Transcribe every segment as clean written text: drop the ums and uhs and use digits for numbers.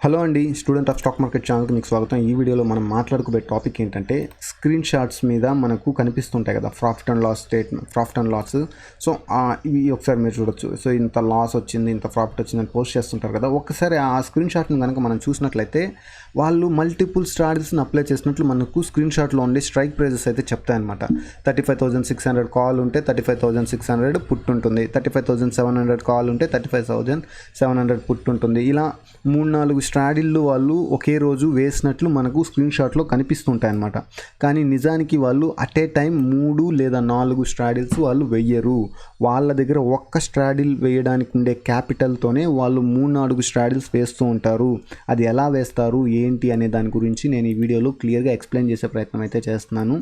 Hello అండి, student of stock market ఛానల్కి మీకు స్వాగతం. ఈ వీడియోలో మనం మాట్లాడుకోబోయే టాపిక్ ఏంటంటే స్క్రీన్ షాట్స్ మీద మనకు కనిపిస్తుంటాయి కదా, ప్రాఫిట్ అండ్ లాస్. సో ఇవి ఒకసారి మీరు చూడొచ్చు. సో ఇంత లాస్ వచ్చింది, ఇంత ప్రాఫిట్ వచ్చిందని పోస్ట్ చేస్తుంటారు కదా. ఒక్కసారి ఆ స్క్రీన్ షాట్ని కనుక మనం చూసినట్లయితే వాళ్ళు మల్టిపుల్ స్ట్రాటజీస్ని అప్లై చేసినట్లు మనకు స్క్రీన్ షాట్లో ఉండే స్ట్రైక్ ప్రైజెస్ అయితే చెప్తాయన్నమాట. 35,600 కాల్ ఉంటే 35,600 పుట్ ఉంటుంది, 35,700 కాల్ ఉంటే 35,700 పుట్ ఉంటుంది. ఇలా 3-4 స్ట్రాడిల్లు వాళ్ళు ఒకే రోజు వేసినట్లు మనకు స్క్రీన్ షాట్లో కనిపిస్తుంటాయి అన్నమాట. కానీ నిజానికి వాళ్ళు అట్ ఏ టైం 3 లేదా 4 స్ట్రాడిల్స్ వాళ్ళు వెయ్యరు. వాళ్ళ దగ్గర ఒక్క స్ట్రాడిల్ వేయడానికి ఉండే క్యాపిటల్తోనే వాళ్ళు 3-4 స్ట్రాడిల్స్ వేస్తూ ఉంటారు. అది ఎలా వేస్తారు ఏంటి అనే దాని గురించి నేను ఈ వీడియోలో క్లియర్గా ఎక్స్ప్లెయిన్ చేసే ప్రయత్నం అయితే చేస్తున్నాను.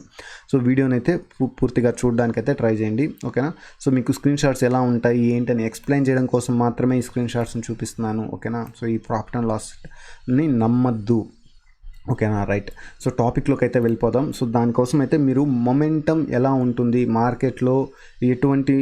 సో వీడియోని అయితే పూర్తిగా చూడడానికైతే ట్రై చేయండి, ఓకేనా. సో మీకు స్క్రీన్ షాట్స్ ఎలా ఉంటాయి ఏంటి అని ఎక్స్ప్లెయిన్ చేయడం కోసం మాత్రమే ఈ స్క్రీన్ షాట్స్ని చూపిస్తున్నాను, ఓకేనా. సో ఈ ప్రాఫిట్ అండ్ లాస్ని నమ్మద్దు, ఓకేనా, రైట్. సో టాపిక్లోకి అయితే వెళ్ళిపోదాం. సో దానికోసం అయితే మీరు మొమెంటం ఎలా ఉంటుంది మార్కెట్లో, ఎటువంటి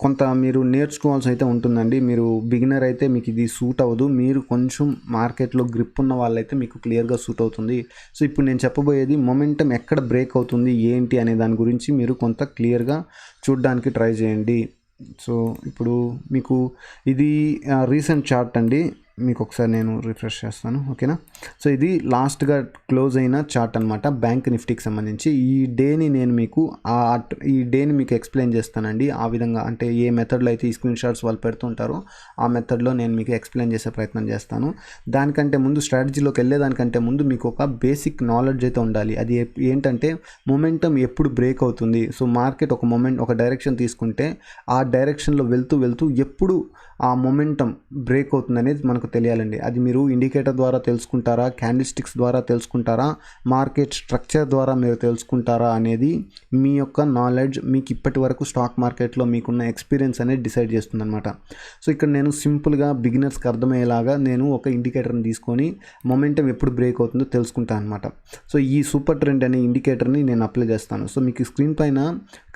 కొంత మీరు నేర్చుకోవాల్సి అయితే ఉంటుందండి. మీరు బిగినర్ అయితే మీకు ఇది సూట్ అవ్వదు. మీరు కొంచెం మార్కెట్లో గ్రిప్ ఉన్న వాళ్ళైతే మీకు క్లియర్గా సూట్ అవుతుంది. సో ఇప్పుడు నేను చెప్పబోయేది మొమెంటం ఎక్కడ బ్రేక్ అవుతుంది ఏంటి అనే దాని గురించి మీరు కొంత క్లియర్గా చూడడానికి ట్రై చేయండి. సో ఇప్పుడు మీకు ఇది రీసెంట్ చార్ట్ అండి. మీకు ఒకసారి నేను రిఫ్రెష్ చేస్తాను, ఓకేనా. సో ఇది లాస్ట్గా క్లోజ్ అయిన చార్ట్ అనమాట, బ్యాంక్ నిఫ్టీకి సంబంధించి. ఈ డేని మీకు ఎక్స్ప్లెయిన్ చేస్తానండి. ఆ విధంగా అంటే ఏ మెథడ్లో అయితే ఈ స్క్రీన్ షాట్స్ వాళ్ళు పెడుతుంటారో ఆ మెథడ్లో నేను మీకు ఎక్స్ప్లెయిన్ చేసే ప్రయత్నం చేస్తాను. దానికంటే ముందు, స్ట్రాటజీలోకి వెళ్ళేదానికంటే ముందు మీకు ఒక బేసిక్ నాలెడ్జ్ అయితే ఉండాలి. అది ఏంటంటే మొమెంటం ఎప్పుడు బ్రేక్ అవుతుంది. సో మార్కెట్ ఒక డైరెక్షన్ తీసుకుంటే ఆ డైరెక్షన్లో వెళ్తూ ఎప్పుడు ఆ మొమెంటం బ్రేక్ అవుతుంది అనేది మనకు తెలియాలండి. అది మీరు ఇండికేటర్ ద్వారా తెలుసుకుంటారా, క్యాండిల్ స్టిక్స్ ద్వారా తెలుసుకుంటారా, మార్కెట్ స్ట్రక్చర్ ద్వారా మీరు తెలుసుకుంటారా అనేది మీ యొక్క నాలెడ్జ్, మీకు ఇప్పటి వరకు స్టాక్ మార్కెట్లో మీకున్న ఎక్స్పీరియన్స్ అనేది డిసైడ్ చేస్తుంది అనమాట. సో ఇక్కడ నేను సింపుల్గా బిగినర్స్కి అర్థమయ్యేలాగా నేను ఒక ఇండికేటర్ని తీసుకొని మొమెంటం ఎప్పుడు బ్రేక్ అవుతుందో తెలుసుకుంటాను అనమాట. సో ఈ సూపర్ ట్రెండ్ అనే ఇండికేటర్ని నేను అప్లై చేస్తాను. సో మీకు స్క్రీన్ పైన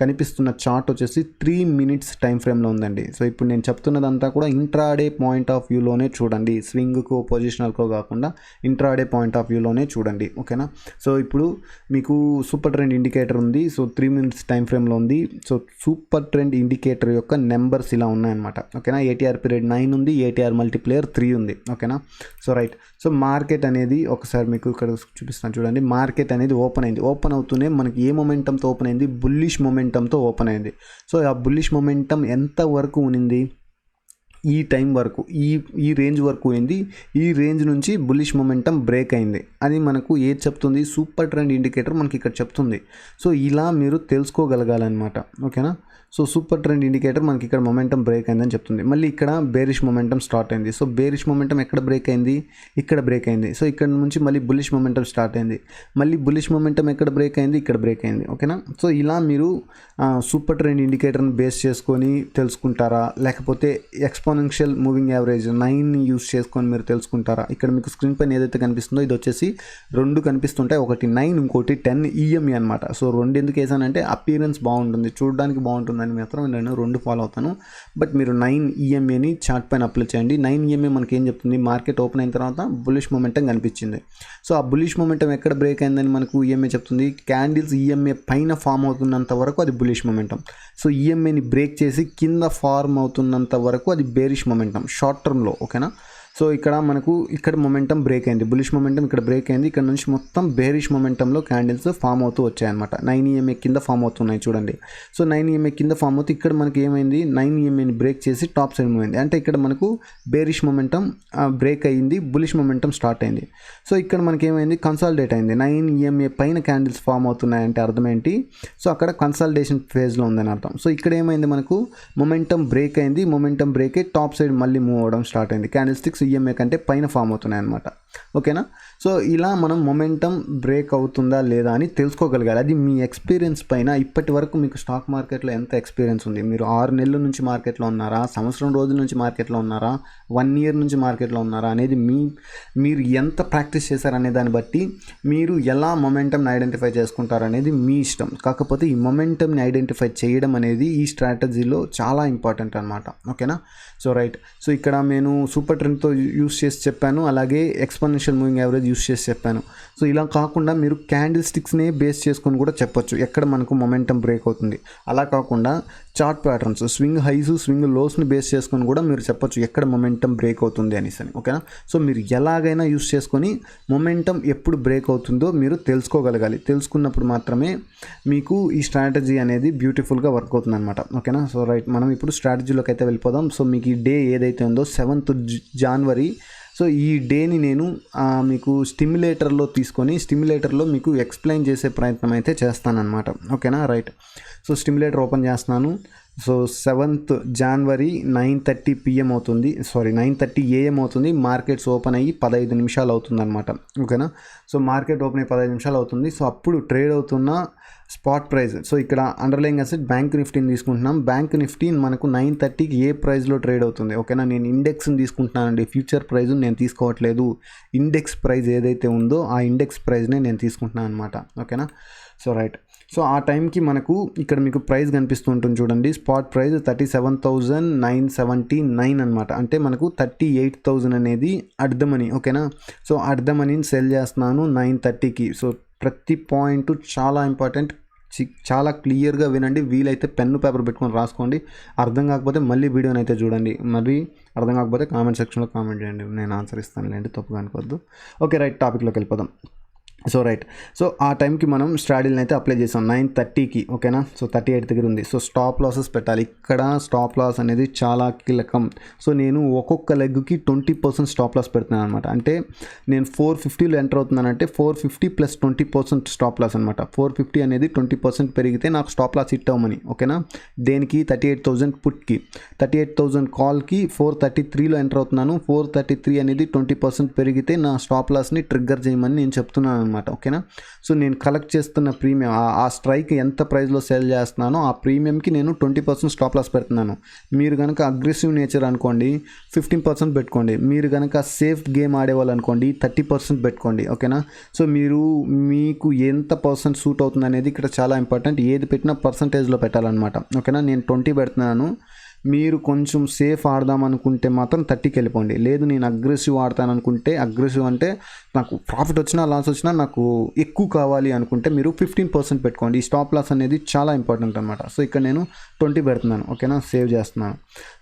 కనిపిస్తున్న చార్ట్ వచ్చేసి 3 minutes టైం ఫ్రేమ్లో ఉందండి. సో ఇప్పుడు నేను చెప్తున్నదంతా కూడా ఇంట్రాడే పాయింట్ ఆఫ్ వ్యూలోనే చూడండి, స్వింగ్కో పొజిషనల్కో కాకుండా ఇంట్రాడే పాయింట్ ఆఫ్ వ్యూలోనే చూడండి, ఓకేనా. సో ఇప్పుడు మీకు సూపర్ ట్రెండ్ ఇండికేటర్ ఉంది. సో 3 minutes టైం ఫ్రేమ్లో ఉంది. సో సూపర్ ట్రెండ్ ఇండికేటర్ యొక్క నెంబర్స్ ఇలా ఉన్నాయన్నమాట, ఓకేనా. ఏటీఆర్ పీరియడ్ 9 ఉంది, ఏటీఆర్ మల్టీప్లేయర్ 3 ఉంది, ఓకేనా. So right. సో మార్కెట్ అనేది ఒకసారి మీకు ఇక్కడ చూపిస్తాను చూడండి. మార్కెట్ అనేది ఓపెన్ అయింది. ఓపెన్ అవుతూనే మనకి ఏ మొమెంటంతో ఓపెన్ అయింది? బుల్లిష్ మొమెంటంతో ఓపెన్ అయింది. సో ఆ బుల్లిష్ మొమెంటం ఎంత వరకు ఉన్నింది? ఈ టైం వరకు, ఈ రేంజ్ వరకు అయింది. ఈ రేంజ్ నుంచి బుల్లిష్ మొమెంటం బ్రేక్ అయింది. అది మనకు ఏది చెప్తుంది? సూపర్ ట్రెండ్ ఇండికేటర్ మనకి ఇక్కడ చెప్తుంది. సో ఇలా మీరు తెలుసుకోగలగాలన్నమాట, ఓకేనా. సో సూపర్ ట్రెండ్ ఇండికేటర్ మనకి ఇక్కడ మొమెంటం బ్రేక్ అయిందని చెప్తుంది. మళ్ళీ ఇక్కడ బేరిష్ మొమెంటం స్టార్ట్ అయింది. సో బేరిష్ మొమెంటం ఎక్కడ బ్రేక్ అయింది? ఇక్కడ బ్రేక్ అయింది. సో ఇక్కడ నుంచి మళ్ళీ బుల్లిష్ మొమెంటం స్టార్ట్ అయింది. మళ్ళీ బుల్లిష్ మొమెంటం ఎక్కడ బ్రేక్ అయింది? ఇక్కడ బ్రేక్ అయింది, ఓకేనా. సో ఇలా మీరు సూపర్ ట్రెండ్ ఇండికేటర్ని బేస్ చేసుకొని తెలుసుకుంటారా, లేకపోతే ఎక్స్పోనెన్షియల్ మూవింగ్ యావరేజ్ 9ని యూస్ చేసుకొని మీరు తెలుసుకుంటారా? ఇక్కడ మీకు స్క్రీన్ పైన ఏదైతే కనిపిస్తుందో ఇది వచ్చేసి 2 కనిపిస్తుంటాయి, ఒకటి 9, ఇంకోటి 10 ఈఎంఈ అనమాట. సో 2 ఎందుకు వేసానంటే అపీరెన్స్ బాగుంటుంది, చూడడానికి బాగుంటుంది అని మాత్రం నేను 2 ఫాలో అవుతాను. బట్ మీరు 9 ఈఎంఏని చార్ట్ పైన అప్లై చేయండి. 9 ఈఎంఏ మనకి ఏం చెప్తుంది? మార్కెట్ ఓపెన్ అయిన తర్వాత బుల్లిష్ మొమెంటం కనిపించింది. సో ఆ బుల్లిష్ మొమెంటం ఎక్కడ బ్రేక్ అయిందని మనకు ఈఎంఏ చెప్తుంది? క్యాండిల్స్ ఈఎంఏ పైన ఫామ్ అవుతున్నంత వరకు అది బుల్లిష్ మొమెంటం. సో ఈఎంఏని బ్రేక్ చేసి కింద ఫార్మ్ అవుతున్నంత వరకు అది బేరిష్ మొమెంటం షార్ట్ టర్మ్లో, ఓకేనా. సో ఇక్కడ మొమెంటం బ్రేక్ అయింది, బులిష్ మొమెంటం ఇక్కడ బ్రేక్ అయింది. ఇక్కడ నుంచి మొత్తం బేరిష్ మొమెంటంలో క్యాండిల్స్ ఫామ్ అవుతూ వచ్చాయన్నమాట. 9 ఈఎంఏ కింద ఫామ్ అవుతున్నాయి చూడండి. సో 9 ఈఎంఏ కింద ఫామ్ అవుతుంది. ఇక్కడ మనకి ఏమైంది? 9 ఈఎంఏని బ్రేక్ చేసి టాప్ సైడ్ మూవ్ అయింది. అంటే ఇక్కడ మనకు బేరిష్ మొమెంటం బ్రేక్ అయ్యింది, బులిష్ మొమెంటం స్టార్ట్ అయింది. సో ఇక్కడ మనకి ఏమైంది? కన్సాలిడేట్ అయింది. 9 ఈఎంఏ పైన క్యాండిల్స్ ఫామ్ అవుతున్నాయంటే అర్థం ఏంటి? సో అక్కడ కన్సాలిడేషన్ ఫేజ్లో ఉందని అర్థం. సో ఇక్కడ ఏమైంది? మనకు మొమెంటం బ్రేక్ అయింది. మొమెంటం బ్రేక్ అయ్యి టాప్ సైడ్ మళ్ళీ మూవ్ అవ్వడం స్టార్ట్ అయింది. క్యాండిల్ స్టిక్స్ ఈఎంఏ కంటే పైన ఫామ్ అవుతున్నాయి అనమాట. ఓకేనా. సో ఇలా మనం మొమెంటం బ్రేక్ అవుతుందా లేదా అని తెలుసుకోగలగాలి. అది మీ ఎక్స్పీరియన్స్ పైన. ఇప్పటి వరకు మీకు స్టాక్ మార్కెట్లో ఎంత ఎక్స్పీరియన్స్ ఉంది? మీరు 6 నెలల నుంచి మార్కెట్లో ఉన్నారా, సంవత్సరం రోజుల నుంచి మార్కెట్లో ఉన్నారా, 1 ఇయర్ నుంచి మార్కెట్లో ఉన్నారా అనేది మీరు ఎంత ప్రాక్టీస్ చేశారనే దాన్ని బట్టి మీరు ఎలా మొమెంటంని ఐడెంటిఫై చేసుకుంటారనేది మీ ఇష్టం. కాకపోతే ఈ మొమెంటంని ఐడెంటిఫై చేయడం అనేది ఈ స్ట్రాటజీలో చాలా ఇంపార్టెంట్ అనమాట. ఓకేనా. So right. సో ఇక్కడ నేను సూపర్ ట్రెండ్తో యూస్ చేసి చెప్పాను, అలాగే ఎక్స్పోనెన్షియల్ మూవింగ్ యావరేజ్ యూస్ చేసి చెప్పాను. సో ఇలా కాకుండా మీరు క్యాండిల్ స్టిక్స్నే బేస్ చేసుకొని కూడా చెప్పొచ్చు ఎక్కడ మనకు మొమెంటం బ్రేక్ అవుతుంది. అలా కాకుండా chart patterns, swing highs swing లోస్ని బేస్ చేసుకొని కూడా మీరు చెప్పొచ్చు ఎక్కడ మొమెంటం బ్రేక్ అవుతుంది అనేసి. ఓకేనా. సో మీరు ఎలాగైనా యూస్ చేసుకొని మొమెంటం ఎప్పుడు బ్రేక్ అవుతుందో మీరు తెలుసుకోగలగాలి. తెలుసుకున్నప్పుడు మాత్రమే మీకు ఈ స్ట్రాటజీ అనేది బ్యూటిఫుల్గా వర్క్ అవుతుంది అనమాట. ఓకేనా. సో రైట్, మనం ఇప్పుడు స్ట్రాటజీలోకి అయితే వెళ్ళిపోదాం. సో మీకు ఈ డే ఏదైతే ఉందో 7th January, సో ఈ డేని నేను మీకు స్టిమ్యులేటర్లో తీసుకొని స్టిమ్యులేటర్లో మీకు ఎక్స్ప్లెయిన్ చేసే ప్రయత్నం అయితే చేస్తానన్నమాట. ఓకేనా. రైట్. సో స్టిమ్యులేటర్ ఓపెన్ చేస్తున్నాను. సో 7th January 9:30 PM అవుతుంది, 9:30 AM అవుతుంది. మార్కెట్స్ ఓపెన్ అయ్యి 15 నిమిషాలు అవుతుంది అనమాట. ఓకేనా. సో మార్కెట్ ఓపెన్ అయ్యి 15 నిమిషాలు అవుతుంది. సో అప్పుడు ట్రేడ్ అవుతున్న స్పాట్ ప్రైస్, సో ఇక్కడ అండర్లైయింగ్ అసెట్ బ్యాంక్ నిఫ్టీని తీసుకుంటున్నాం. బ్యాంక్ నిఫ్టీ మనకు 9:30కి ఏ ప్రైస్లో ట్రేడ్ అవుతుంది. ఓకేనా. నేను ఇండెక్స్ని తీసుకుంటున్నానండి, ఫ్యూచర్ ప్రైజ్ నేను తీసుకోవట్లేదు. ఇండెక్స్ ప్రైస్ ఏదైతే ఉందో ఆ ఇండెక్స్ ప్రైజ్నే నేను తీసుకుంటున్నాను అనమాట. ఓకేనా. So right. సో ఆ టైంకి మనకు ఇక్కడ మీకు ప్రైస్ కనిపిస్తూ ఉంటుంది చూడండి. స్పాట్ ప్రైస్ 37,979 అనమాట. అంటే మనకు 38,000 అనేది అర్ధమని. ఓకేనా. సో అర్ధమనిని సెల్ చేస్తున్నాను 9:30కి. సో ప్రతి పాయింట్ చాలా ఇంపార్టెంట్, చాలా క్లియర్గా వినండి. వీలైతే పెన్ను పేపర్ పెట్టుకొని రాసుకోండి. అర్థం కాకపోతే మళ్ళీ వీడియోని అయితే చూడండి. మరి అర్థం కాకపోతే కామెంట్ సెక్షన్లో కామెంట్ చేయండి, నేను ఆన్సర్ ఇస్తానులేండి, తప్పుగా అనుకోవద్దు. ఓకే రైట్, టాపిక్లోకి వెళ్ళిపోదాం. So right. సో ఆ టైంకి మనం స్ట్రాటజీని అయితే అప్లై చేసాం 9:30కి. ఓకేనా. సో 38 దగ్గర ఉంది. సో స్టాప్ లాసెస్ పెట్టాలి. ఇక్కడ స్టాప్ లాస్ అనేది చాలా కీలకం. సో నేను ఒక్కొక్క లెగ్కి 20% స్టాప్ లాస్ పెడుతున్నాను అనమాట. అంటే నేను 450లో ఎంటర్ అవుతున్నానంటే 450 + 20% స్టాప్ లాస్ అనమాట. 450 అనేది 20% పెరిగితే నాకు స్టాప్ లాస్ హిట్ అవ్వమని. ఓకేనా. దేనికి? 38,000 పుట్కి. 38,000 కాల్కి 433లో ఎంటర్ అవుతున్నాను. 433 అనేది 20% పెరిగితే నా స్టాప్ లాస్ని ట్రిగ్గర్ చేయమని నేను చెప్తున్నాను అనమాట. ఓకేనా. సో నేను కలెక్ట్ చేస్తున్న ప్రీమియం, ఆ స్ట్రైక్ ఎంత ప్రైస్లో సెల్ చేస్తున్నానో ఆ ప్రీమియంకి నేను 20% స్టాప్ లాస్ పెడుతున్నాను. మీరు కనుక అగ్రెసివ్ నేచర్ అనుకోండి 15% పెట్టుకోండి. మీరు కనుక సేఫ్ గేమ్ ఆడేవాళ్ళు అనుకోండి 30% పెట్టుకోండి. ఓకేనా. సో మీకు ఎంత పర్సెంట్ సూట్ అవుతుంది అనేది ఇక్కడ చాలా ఇంపార్టెంట్. ఏది పెట్టినా పర్సంటేజ్లో పెట్టాలన్నమాట. ఓకేనా. నేను 20 పెడుతున్నాను. మీరు కొంచెం సేఫ్ ఆడదాం అనుకుంటే మాత్రం 30కి వెళ్ళిపోండి. లేదు నేను అగ్రెసివ్ ఆడతాను అనుకుంటే, అగ్రెసివ్ అంటే నాకు ప్రాఫిట్ వచ్చినా లాస్ వచ్చినా నాకు ఎక్కువ కావాలి అనుకుంటే మీరు 15% పెట్టుకోండి. ఈ స్టాప్ లాస్ అనేది చాలా ఇంపార్టెంట్ అనమాట. సో ఇక్కడ నేను 20 పెడుతున్నాను. ఓకేనా. సేవ్ చేస్తున్నాను.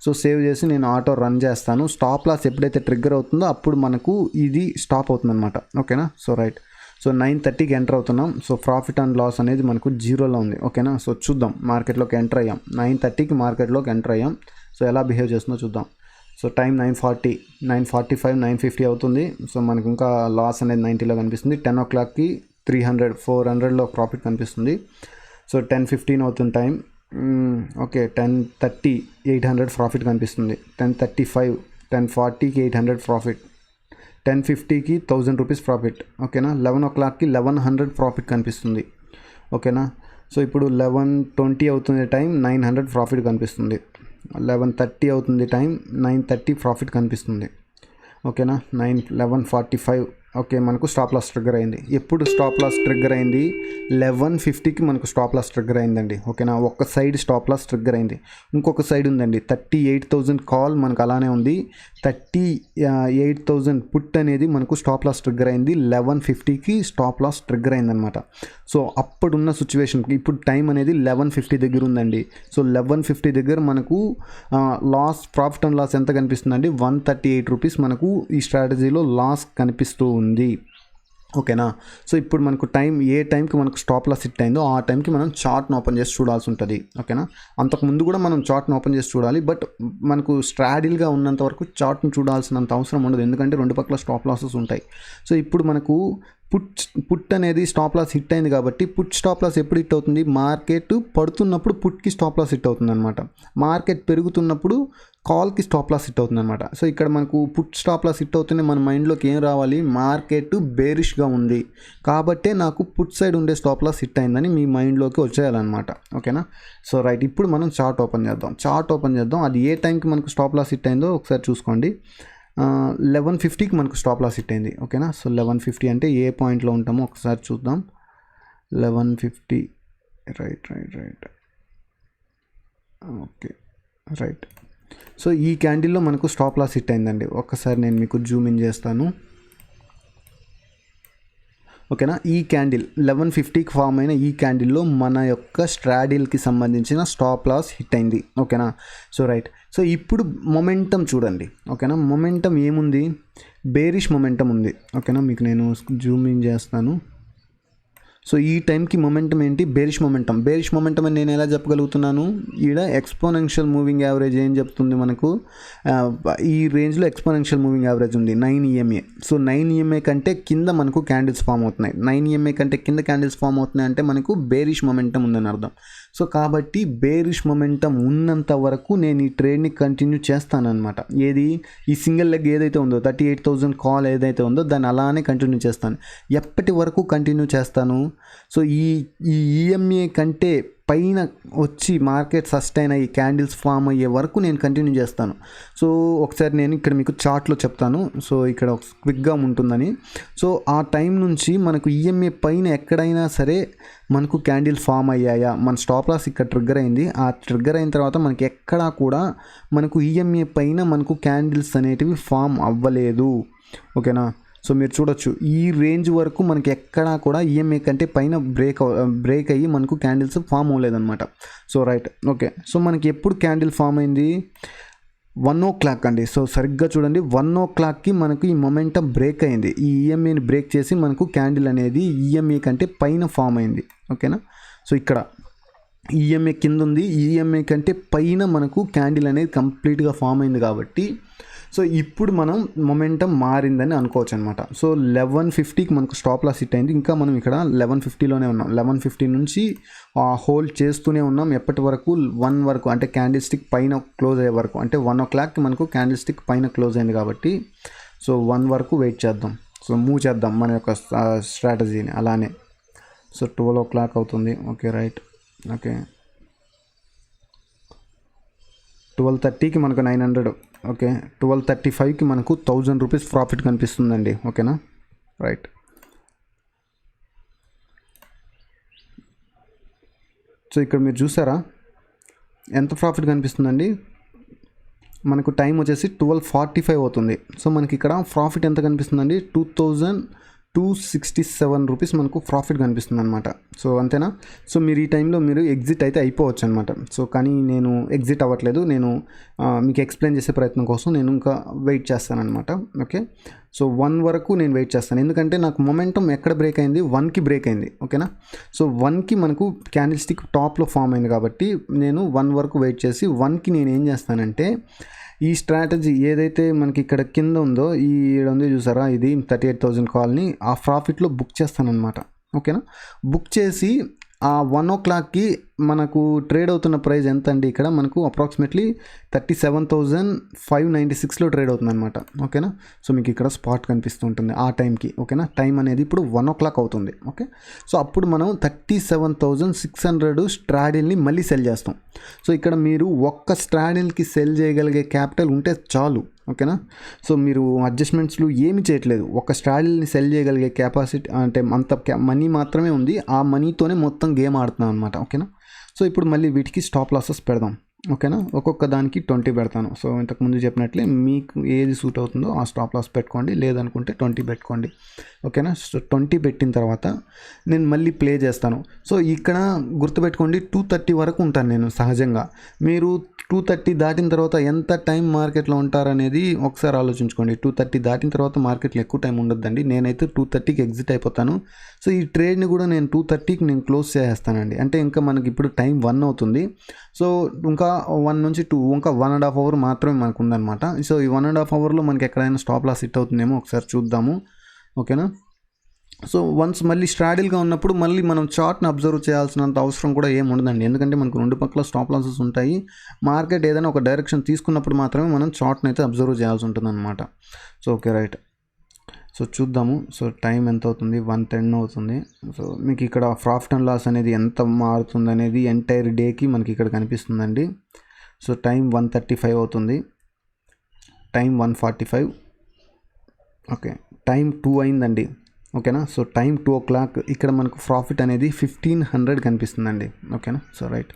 సో సేవ్ చేసి నేను ఆటో రన్ చేస్తాను. స్టాప్ లాస్ ఎప్పుడైతే ట్రిగ్గర్ అవుతుందో అప్పుడు మనకు ఇది స్టాప్ అవుతుంది అనమాట. ఓకేనా. So right. సో 9:30కి ఎంటర్ అవుతున్నాం. సో ప్రాఫిట్ అండ్ లాస్ అనేది మనకు 0లో ఉంది. ఓకేనా. సో చూద్దాం, మార్కెట్లోకి ఎంటర్ అయ్యాం. 9:30కి మార్కెట్లోకి ఎంటర్ అయ్యాం. సో ఎలా బిహేవ్ చేస్తుందో చూద్దాం. సో టైం 9:40, 9:45, 9:50 అవుతుంది. సో మనకు ఇంకా లాస్ అనేది 90లో కనిపిస్తుంది. 10 o'clockకి 400లో ప్రాఫిట్ కనిపిస్తుంది. సో 10:15 అవుతుంది టైం. ఓకే 10:30 800 ప్రాఫిట్ కనిపిస్తుంది. 10:35, 10:40కి 800 ప్రాఫిట్. 10:50కి 1000 rupees profit. ఓకేనా. 11 o'clockకి 1100 ప్రాఫిట్ కనిపిస్తుంది. ఓకేనా. సో ఇప్పుడు 11:20 అవుతుంది టైం, 900 ప్రాఫిట్ కనిపిస్తుంది. 11:30 అవుతుంది టైం, 930 ప్రాఫిట్ కనిపిస్తుంది. ఓకేనా. 11:45. ఓకే మనకు స్టాప్ లాస్ ట్రిగ్గర్ అయింది. ఎప్పుడు స్టాప్ లాస్ ట్రిగ్గర్ అయింది? 11:50కి మనకు స్టాప్ లాస్ ట్రిగ్గర్ అయిందండి. ఓకేనా. ఒక సైడ్ స్టాప్ లాస్ ట్రిగ్గర్ అయింది, ఇంకొక సైడ్ ఉందండి 38,000 కాల్ మనకు అలానే ఉంది. 38,000 పుట్ అనేది మనకు స్టాప్ లాస్ ట్రిగ్గర్ అయింది. 11:50కి స్టాప్ లాస్ ట్రిగ్గర్ అయిందనమాట. సో అప్పుడున్న సిచ్యువేషన్కి ఇప్పుడు టైం అనేది 11:50 దగ్గర ఉందండి. సో 11:50 దగ్గర మనకు ప్రాఫిట్ అండ్ లాస్ ఎంత కనిపిస్తుందండి? 138 రూపీస్ మనకు ఈ స్ట్రాటజీలో లాస్ కనిపిస్తూ ఉంది. ఓకేనా. సో ఇప్పుడు మనకు ఏ టైంకి మనకు స్టాప్ లాస్ హిట్ అయిందో ఆ టైంకి మనం చార్ట్ని ఓపెన్ చేసి చూడాల్సి ఉంటుంది. ఓకేనా. అంతకుముందు కూడా మనం చార్ట్ని ఓపెన్ చేసి చూడాలి, బట్ మనకు స్ట్రాడిల్గా ఉన్నంత వరకు చార్ట్ని చూడాల్సినంత అవసరం ఉండదు, ఎందుకంటే రెండు పక్కల స్టాప్ లాసెస్ ఉంటాయి. సో ఇప్పుడు మనకు పుట్ అనేది స్టాప్ లాస్ హిట్ అయింది కాబట్టి పుట్ స్టాప్ లాస్ ఎప్పుడు హిట్ అవుతుంది, మార్కెట్ పడుతున్నప్పుడు పుట్కి స్టాప్ లాస్ హిట్ అవుతుంది అనమాట, మార్కెట్ పెరుగుతున్నప్పుడు కాల్కి స్టాప్ లాస్ హిట్ అవుతుంది అనమాట. సో ఇక్కడ మనకు పుట్ స్టాప్ లాస్ హిట్ అవుతుంది, మన మైండ్లోకి ఏం రావాలి, మార్కెట్ బేరిష్గా ఉంది కాబట్టే నాకు పుట్ సైడ్ ఉండే స్టాప్ లాస్ హిట్ అయిందని మీ మైండ్లోకి వచ్చేయాలన్నమాట. ఓకేనా. సో రైట్, ఇప్పుడు మనం చార్ట్ ఓపెన్ చేద్దాం. అది ఏ టైంకి మనకు స్టాప్ లాస్ హిట్ అయిందో ఒకసారి చూసుకోండి. 11:50కి మనకు స్టాప్ లాస్ హిట్ అయింది. ఓకేనా. సో 11:50 అంటే ఏ పాయింట్లో ఉంటామో ఒకసారి చూద్దాం. 11:50 రైట్ ఓకే రైట్. సో ఈ క్యాండిల్లో మనకు స్టాప్ లాస్ హిట్ అయిందండి. ఒక్కసారి నేను మీకు జూమ్ ఇన్ చేస్తాను. ఓకేనా. ఈ క్యాండిల్ 11:50కి ఫామ్ అయిన ఈ క్యాండిల్లో మన యొక్క స్ట్రాడిల్కి సంబంధించిన స్టాప్ లాస్ హిట్ అయింది. ఓకేనా. So right. సో ఇప్పుడు మొమెంటం చూడండి. ఓకేనా. మొమెంటం ఏముంది, బేరిష్ మొమెంటం ఉంది. ఓకేనా, మీకు నేను జూమ్ ఇన్ చేస్తాను. సో ఈ టైంకి మొమెంటం ఏంటి, బేరిష్ మొమెంటం అని నేను ఎలా చెప్పగలుగుతున్నాను, ఈడ ఎక్స్పోనెన్షియల్ మూవింగ్ యావరేజ్ ఏం చెప్తుంది మనకు, ఈ రేంజ్లో ఎక్స్పోనెన్షియల్ మూవింగ్ యావరేజ్ ఉంది 9 EMA. సో 9 EMA కంటే కింద మనకు క్యాండిల్స్ ఫామ్ అవుతున్నాయి. 9 EMA కంటే కింద క్యాండిల్స్ ఫామ్ అవుతున్నాయి అంటే మనకు బేరిష్ మొమెంటం ఉందని అర్థం. సో కాబట్టి బేరిష్ మొమెంటం ఉన్నంత వరకు నేను ఈ ట్రేడ్ని కంటిన్యూ చేస్తానన్నమాట. ఏది, ఈ సింగిల్ లెగ్ ఏదైతే ఉందో 38,000 కాల్ ఏదైతే ఉందో దాన్ని అలానే కంటిన్యూ చేస్తాను. ఎప్పటి వరకు కంటిన్యూ చేస్తాను, సో ఈ ఈఎంఏ కంటే పైన వచ్చి మార్కెట్ సస్టైన్ అయ్యి క్యాండిల్స్ ఫామ్ అయ్యే వరకు నేను కంటిన్యూ చేస్తాను. సో ఒకసారి నేను ఇక్కడ మీకు చార్ట్లో చెప్తాను. సో ఇక్కడ క్విక్గా ఉంటుందని. సో ఆ టైం నుంచి మనకు ఈఎంఏ పైన ఎక్కడైనా సరే మనకు క్యాండిల్ ఫామ్ అయ్యాయా, మన స్టాప్ లాస్ ఇక్కడ ట్రిగ్గర్ అయింది. ఆ ట్రిగ్గర్ అయిన తర్వాత మనకి ఎక్కడా కూడా మనకు ఈఎంఏ పైన మనకు క్యాండిల్స్ అనేటివి ఫామ్ అవ్వలేదు. ఓకేనా. సో మీరు చూడొచ్చు, ఈ రేంజ్ వరకు మనకి ఎక్కడా కూడా ఈఎంఏ కంటే పైన బ్రేక్ అయ్యి మనకు క్యాండిల్స్ ఫామ్ అవ్వలేదన్నమాట. So right okay. సో మనకి ఎప్పుడు క్యాండిల్ ఫామ్ అయింది, 1 o'clock అండి. సో సరిగ్గా చూడండి, 1 o'clockకి మనకు ఈ మొమెంటం బ్రేక్ అయింది. ఈ ఈఎంఏని బ్రేక్ చేసి మనకు క్యాండిల్ అనేది ఈఎంఏ కంటే పైన ఫామ్ అయింది. ఓకేనా. సో ఇక్కడ ఈఎంఏ కింద ఉంది, ఈఎంఏ కంటే పైన మనకు క్యాండిల్ అనేది కంప్లీట్గా ఫామ్ అయింది కాబట్టి సో ఇప్పుడు మనం మొమెంటం మారిందని అనుకోవచ్చు అనమాట. సో 11:50కి మనకు స్టాప్ లాస్ హిట్ అయింది. ఇంకా మనం ఇక్కడ 11:50లోనే ఉన్నాం. 11:50 నుంచి హోల్డ్ చేస్తూనే ఉన్నాం. ఎప్పటి వరకు, 1 వరకు, అంటే క్యాండిల్ స్టిక్ పైన క్లోజ్ అయ్యే వరకు. అంటే 1 o'clockకి మనకు క్యాండిల్ స్టిక్ పైన క్లోజ్ అయింది కాబట్టి సో 1 వరకు వెయిట్ చేద్దాం. సో మూవ్ చేద్దాం మన యొక్క స్ట్రాటజీని అలానే. సో 12 o'clock అవుతుంది. Okay right okay. 12:30కి మనకు 900. ఓకే. 12:35కి మనకు 1000 రూపీస్ ప్రాఫిట్ కనిపిస్తుందండి. ఓకేనా రైట్. సో ఇక్కడ మీరు చూసారా ఎంత ప్రాఫిట్ కనిపిస్తుందండి, మనకు టైం వచ్చేసి 12:45 అవుతుంది. సో మనకి ఇక్కడ ప్రాఫిట్ ఎంత కనిపిస్తుందండి, 2267 రూపీస్ మనకు ప్రాఫిట్ కనిపిస్తుంది అనమాట. సో అంతేనా. సో మీరు ఈ టైంలో మీరు ఎగ్జిట్ అయితే అయిపోవచ్చు అనమాట. సో కానీ నేను ఎగ్జిట్ అవ్వట్లేదు, నేను మీకు ఎక్స్ప్లెయిన్ చేసే ప్రయత్నం కోసం నేను ఇంకా వెయిట్ చేస్తానమాట. ఓకే. సో 1 వరకు నేను వెయిట్ చేస్తాను, ఎందుకంటే నాకు మొమెంటం ఎక్కడ బ్రేక్ అయింది, 1కి బ్రేక్ అయింది. ఓకేనా. సో 1కి మనకు క్యాండిల్ స్టిక్ టాప్లో ఫామ్ అయింది కాబట్టి నేను 1 వరకు వెయిట్ చేసి 1కి నేను ఏం చేస్తానంటే ఈ స్ట్రాటజీ ఏదైతే మనకి ఇక్కడ కింద ఉందో, ఈ ఉంది చూసారా, ఇది 38,000 కాల్ని ఆ ప్రాఫిట్లో బుక్ చేస్తానన్నమాట. ఓకేనా. బుక్ చేసి ఆ 1 o'clockకి మనకు ట్రేడ్ అవుతున్న ప్రైస్ ఎంత అండి, ఇక్కడ మనకు అప్రాక్సిమేట్లీ 37,596లో ట్రేడ్ అవుతుంది అనమాట. ఓకేనా. సో మీకు ఇక్కడ స్పాట్ కనిపిస్తుంటుంది ఆ టైంకి. ఓకేనా. టైం అనేది ఇప్పుడు 1 o'clock అవుతుంది. ఓకే. సో అప్పుడు మనం 37,600 స్ట్రాడిల్ని మళ్ళీ సెల్ చేస్తాం. సో ఇక్కడ మీరు ఒక్క స్ట్రాడిల్కి సెల్ చేయగలిగే క్యాపిటల్ ఉంటే చాలు. ఓకేనా. సో మీరు అడ్జస్ట్మెంట్స్లు ఏమి చేయట్లేదు, ఒక స్ట్రాడిల్ని సెల్ చేయగలిగే కెపాసిటీ అంటే అంత మనీ మాత్రమే ఉంది. ఆ మనీతోనే మొత్తం గేమ్ ఆడుతున్నాం అనమాట. ఓకేనా. సో ఇప్పుడు మళ్ళీ వీటికి స్టాప్ లాసెస్ పెడదాం. ఓకేనా. ఒక్కొక్క దానికి 20 పెడతాను. సో ఇంతకుముందు చెప్పినట్లే మీకు ఏది సూట్ అవుతుందో ఆ స్టాప్ లాస్ పెట్టుకోండి, లేదనుకుంటే 20 పెట్టుకోండి. ఓకేనా. సో 20 పెట్టిన తర్వాత నేను మళ్ళీ ప్లే చేస్తాను. సో ఇక్కడ గుర్తుపెట్టుకోండి, 2:30 వరకు ఉంటాను నేను సహజంగా. మీరు 2:30 దాటిన తర్వాత ఎంత టైం మార్కెట్లో ఉంటారనేది ఒకసారి ఆలోచించుకోండి. 2:30 దాటిన తర్వాత మార్కెట్లో ఎక్కువ టైం ఉండొద్దండి. నేనైతే 2:30కి ఎగ్జిట్ అయిపోతాను. సో ఈ ట్రేడ్ని కూడా నేను 2:30కి నేను క్లోజ్ చేసేస్తానండి. అంటే ఇంకా మనకి ఇప్పుడు టైం 1 అవుతుంది. సో ఇంకా 1 నుంచి 2, ఇంకా 1.5 hour మాత్రమే మనకు ఉందన్నమాట. సో ఈ 1.5 hourలో మనకి ఎక్కడైనా స్టాప్ లాస్ హిట్ అవుతుందేమో ఒకసారి చూద్దాము. ఓకేనా. సో వన్స్ మళ్ళీ స్ట్రాడిల్గా ఉన్నప్పుడు మళ్ళీ మనం చార్ట్ని అబ్జర్వ్ చేయాల్సినంత అవసరం కూడా ఏమి ఉండదండి, ఎందుకంటే మనకు రెండు పక్కల స్టాప్ లాసెస్ ఉంటాయి. మార్కెట్ ఏదైనా ఒక డైరెక్షన్ తీసుకున్నప్పుడు మాత్రమే మనం చార్ట్ని అయితే అబ్జర్వ్ చేయాల్సి ఉంటుంది అనమాట. So okay right. సో చూద్దాము. సో టైం ఎంత అవుతుంది, 1:10 అవుతుంది. సో మీకు ఇక్కడ ప్రాఫిట్ అండ్ లాస్ అనేది ఎంత మారుతుంది అనేది ఎంటైర్ డేకి మనకి ఇక్కడ కనిపిస్తుందండి. సో టైం 1:35 అవుతుంది, టైం 1:45, ఓకే టైం 2 అయిందండి. ఓకేనా. సో టైం 2 o'clock ఇక్కడ మనకు ప్రాఫిట్ అనేది 1500 కనిపిస్తుందండి. ఓకేనా. సో రైట్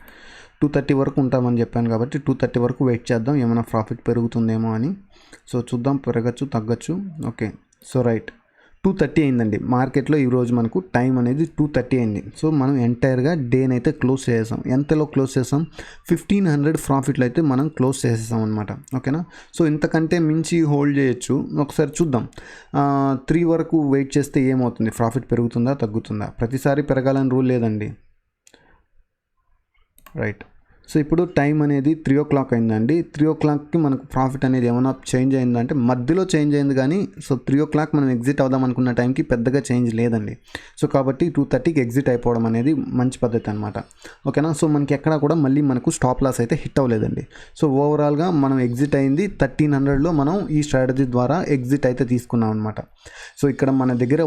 2:30 వరకు ఉంటామని చెప్పాను కాబట్టి 2:30 వరకు వెయిట్ చేద్దాం, ఏమైనా ప్రాఫిట్ పెరుగుతుందేమో అని. సో చూద్దాం, పెరగచ్చు తగ్గచ్చు. ఓకే సో రైట్ 2:30 అయిందండి. మార్కెట్లో ఈరోజు మనకు టైం అనేది 2:30 అయింది. సో మనం ఎంటైర్గా డేని అయితే క్లోజ్ చేసాం. ఎంతలో క్లోజ్ చేసాం, 1500 ప్రాఫిట్లు అయితే మనం క్లోజ్ చేసేసాం అనమాట. ఓకేనా. సో ఇంతకంటే మించి హోల్డ్ చేయొచ్చు. ఒకసారి చూద్దాం, 3 వరకు వెయిట్ చేస్తే ఏమవుతుంది, ప్రాఫిట్ పెరుగుతుందా తగ్గుతుందా. ప్రతిసారి పెరగాలని రూల్ లేదండి. రైట్. సో ఇప్పుడు టైం అనేది 3 o'clock అయిందండి. 3 o'clockకి మనకు ప్రాఫిట్ అనేది ఏమైనా చేంజ్ అయిందంటే మధ్యలో చేంజ్ అయింది, కానీ సో 3 o'clock మనం ఎగ్జిట్ అవుదాం అనుకున్న టైంకి పెద్దగా చేంజ్ లేదండి. సో కాబట్టి 2:30కి ఎగ్జిట్ అయిపోవడం అనేది మంచి పద్ధతి అనమాట. ఓకేనా. సో మనకి ఎక్కడ కూడా మళ్ళీ మనకు స్టాప్ లాస్ అయితే హిట్ అవ్వలేదండి. సో ఓవరాల్గా మనం ఎగ్జిట్ అయింది 1300లో మనం ఈ స్ట్రాటజీ ద్వారా ఎగ్జిట్ అయితే తీసుకున్నాం అనమాట. సో ఇక్కడ మన దగ్గర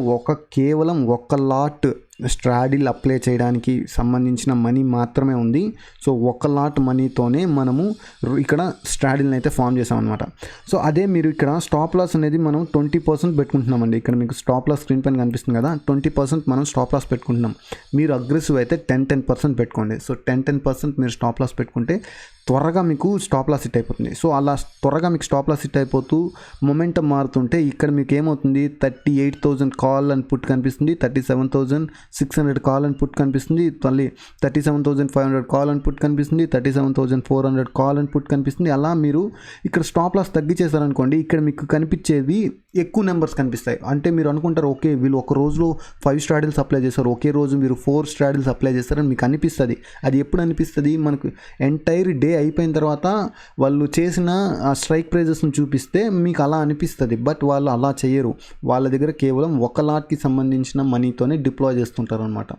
కేవలం ఒక లాట్ స్ట్రాడిల్ అప్లై చేయడానికి సంబంధించిన మనీ మాత్రమే ఉంది. సో ఒక లాట్ మనీతోనే మనము ఇక్కడ స్ట్రాడిల్ని అయితే ఫామ్ చేసామన్నమాట. సో అదే మీరు ఇక్కడ స్టాప్ లాస్ అనేది మనం 20% పెట్టుకుంటున్నామండి. ఇక్కడ మీకు స్టాప్ లాస్ స్క్రీన్ పైన కనిపిస్తుంది కదా, 20% మనం స్టాప్ లాస్ పెట్టుకుంటున్నాం. మీరు అగ్రెసివ్ అయితే 10% పెట్టుకోండి. సో 10% మీరు స్టాప్ లాస్ పెట్టుకుంటే త్వరగా మీకు స్టాప్ లాస్ హిట్ అయిపోతుంది. సో అలా త్వరగా మీకు స్టాప్ లాస్ హిట్ అయిపోతూ మొమెంటం మారుతుంటే ఇక్కడ మీకు ఏమవుతుంది, 38,000 కాల్ అని పుట్ కనిపిస్తుంది, 37,600 కాల్ అని పుట్ కనిపిస్తుంది, మళ్ళీ 37,500 కాల్ అని పుట్ కనిపిస్తుంది, 37,400 కాల్ అని పుట్ కనిపిస్తుంది. అలా మీరు ఇక్కడ స్టాప్ లాస్ తగ్గించేశారనుకోండి, ఇక్కడ మీకు కనిపించేవి ఎక్కువ నెంబర్స్ కనిపిస్తాయి. అంటే మీరు అనుకుంటారు, ఓకే వీళ్ళు ఒక రోజులో 5 స్ట్రాడిల్స్ అప్లై చేస్తారు, ఒకే రోజు మీరు 4 స్ట్రాడిల్స్ అప్లై చేస్తారని మీకు అనిపిస్తుంది. అది ఎప్పుడు అనిపిస్తుంది, మనకు ఎంటైర్ డే అయిపోయిన తర్వాత వాళ్ళు చేసిన స్ట్రైక్ ప్రైజెస్ని చూపిస్తే మీకు అలా అనిపిస్తుంది. బట్ వాళ్ళు అలా చేయరు. వాళ్ళ దగ్గర కేవలం ఒక లాట్కి సంబంధించిన మనీతోనే డిప్లాయ్ చేస్తుంటారు అనమాట.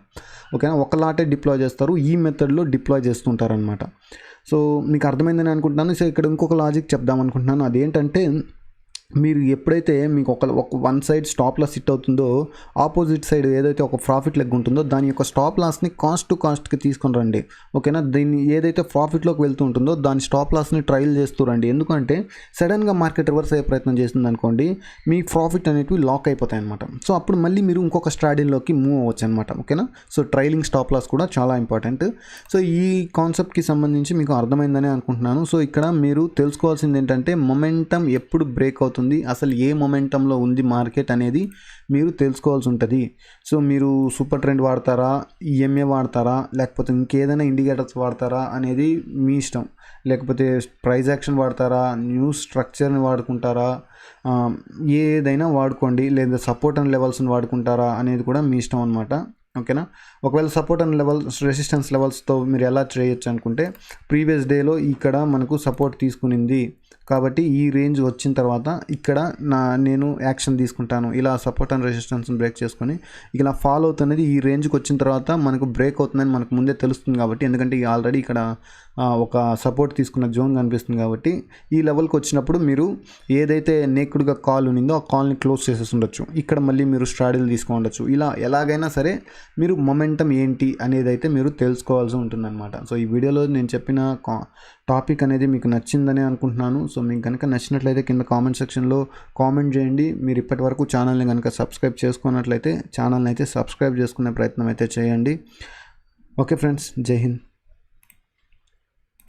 ఓకేనా. ఒక లాటే డిప్లాయ్ చేస్తారు, ఈ మెథడ్లో డిప్లాయ్ చేస్తుంటారు అనమాట. సో మీకు అర్థమైందని అనుకుంటున్నాను. సో ఇక్కడ ఇంకొక లాజిక్ చెప్దాం అనుకుంటున్నాను. అదేంటంటే మీరు ఎప్పుడైతే మీకు ఒక one side stop loss hit అవుతుందో, ఆపోజిట్ సైడ్ ఏదైతే ఒక ప్రాఫిట్ లెగ్ ఉంటుందో దాని యొక్క స్టాప్ లాస్ని కాస్ట్ టు కాస్ట్కి తీసుకొని రండి. ఓకేనా. దీన్ని ఏదైతే ప్రాఫిట్లోకి వెళ్తూ ఉంటుందో దాని స్టాప్ లాస్ని ట్రయల్ చేస్తూ రండి. ఎందుకంటే సడన్గా మార్కెట్ రివర్స్ అయ్యే ప్రయత్నం చేస్తుంది అనుకోండి, మీ ప్రాఫిట్ అనేవి లాక్ అయిపోతాయి అనమాట. సో అప్పుడు మళ్ళీ మీరు ఇంకొక స్ట్రాటజీలోకి మూవ్ అవ్వచ్చు అనమాట. ఓకేనా. సో ట్రైలింగ్ స్టాప్ లాస్ కూడా చాలా ఇంపార్టెంట్. సో ఈ కాన్సెప్ట్కి సంబంధించి మీకు అర్థమైందని అనుకుంటున్నాను. సో ఇక్కడ మీరు తెలుసుకోవాల్సింది ఏంటంటే మొమెంటం ఎప్పుడు బ్రేక్ అవుతుంది, అసలు ఏ మొమెంటంలో ఉంది మార్కెట్ అనేది మీరు తెలుసుకోవాల్సి ఉంటుంది. సో మీరు సూపర్ ట్రెండ్ వాడతారా, ఈఎంఏ వాడతారా, లేకపోతే ఇంకేదైనా ఇండికేటర్స్ వాడతారా అనేది మీ ఇష్టం. లేకపోతే ప్రైస్ యాక్షన్ వాడతారా, న్యూస్ స్ట్రక్చర్ని వాడుకుంటారా, ఏదైనా వాడుకోండి. లేదా సపోర్ట్ అండ్ లెవెల్స్ని వాడుకుంటారా అనేది కూడా మీ ఇష్టం అనమాట. ఓకేనా. ఒకవేళ సపోర్ట్ అండ్ రెసిస్టెన్స్ లెవెల్స్తో మీరు ఎలా చేయొచ్చు అనుకుంటే, ప్రీవియస్ డేలో ఇక్కడ మనకు సపోర్ట్ తీసుకునింది కాబట్టి ఈ రేంజ్ వచ్చిన తర్వాత ఇక్కడ నేను యాక్షన్ తీసుకుంటాను, ఇలా సపోర్ట్ అండ్ రెసిస్టెన్స్ని బ్రేక్ చేసుకొని ఇలా ఫాలో అవుతున్నది ఈ రేంజ్కి వచ్చిన తర్వాత మనకు బ్రేక్ అవుతుందని మనకు ముందే తెలుస్తుంది. కాబట్టి ఎందుకంటే ఆల్రెడీ ఇక్కడ ఒక సపోర్ట్ తీసుకున్న జోన్ కనిపిస్తుంది కాబట్టి ఈ లెవెల్కి వచ్చినప్పుడు మీరు ఏదైతే నేకుడ్గా కాల్ ఉన్నిందో ఆ కాల్ని క్లోజ్ చేసేసి ఉండొచ్చు. ఇక్కడ మళ్ళీ మీరు స్ట్రాడిల్ తీసుకోవచ్చు. ఇలా ఎలాగైనా సరే మీరు మొమెంటం ఏంటి అనేది అయితే మీరు తెలుసుకోవాల్సి ఉంటుందన్నమాట. సో ఈ వీడియోలో నేను చెప్పిన టాపిక్ అనేది మీకు నచ్చిందని అనుకుంటున్నాను. సో మీకు కనుక నచ్చినట్లయితే కింద కామెంట్ సెక్షన్లో కామెంట్ చేయండి. మీరు ఇప్పటి వరకు ఛానల్ని కనుక సబ్స్క్రైబ్ చేసుకున్నట్లయితే ఛానల్ని అయితే సబ్స్క్రైబ్ చేసుకునే ప్రయత్నం అయితే చేయండి. ఓకే ఫ్రెండ్స్, జై హింద్.